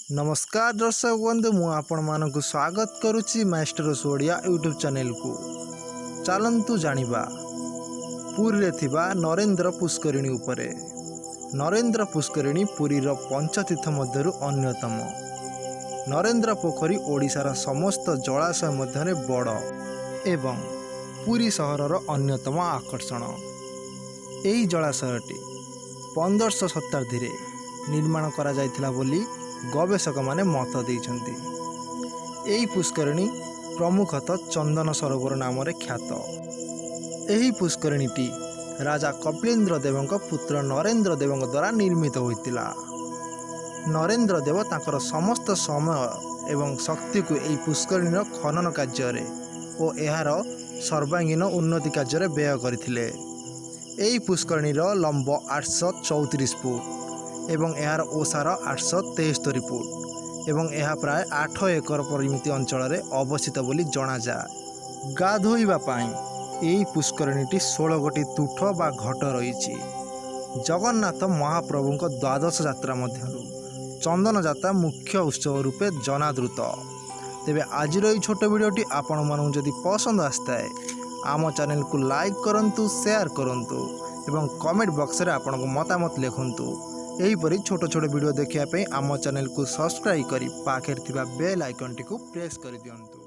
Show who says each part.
Speaker 1: नमस्कार दर्शक बंधु मु आपण मानक स्वागत करुच्ची मास्टर्स ओडिया यूट्यूब चैनल को। चलतु जानिबा पुरी रे थिबा नरेंद्र पुष्करिणी उपरे। नरेंद्र पुष्करिणी पुरीर पंचतीर्थ मध्यरु अन्यतम। नरेंद्र पोखरी ओडिशार समस्त जलाशय मध्य बड़ एवं पुरी सहरर अन्यतम आकर्षण। एही जलाशयटी 1500 शताब्दी रे निर्माण करा जायथिला बोली गवेषक माने मत देइछन्ति। एही पुष्करिणी प्रमुखतः चंदन सरोवर नाम ख्यात। एही पुष्करिणीटी राजा कपिलेन्द्र देवଙ୍କ पुत्र नरेंद्र देवଙ୍କ द्वारा निर्मित होइतिला। नरेंद्र देव तांकर समस्त समय एवं शक्ति को एही पुष्करिणीर खनन कार्य और एहार सर्वांगीन उन्नति कार्य व्यय करथिले। एही पुष्करिणीर लंब 834 फुट एवं यार ओसार 873 फुट एवं यह प्राय 8 एकर परिमिति अंचल अवस्थित बोली जना जाए। गाधोइबा पाई एही पुष्करिणीटी 16 गोटी तुठ बा घट रही। जगन्नाथ महाप्रभुଙ୍କ द्वादश यात्रा मध्यरु चंदन जात्रा मुख्य उत्सव रूपे जनादृत। तेबे आज ये छोट वीडियोटी आपण मानू जदि पसंद आसता है आम चैनल को लाइक करंतु, शेयर करंतु एवं कमेंट बॉक्स रे आपण मतामत लिखंतु। एहीपरि छोट छोट वीडियो देखिया पे आम चैनल को सब्सक्राइब करी पाखे थिबा बेल आइकन टी को प्रेस कर दियंतु।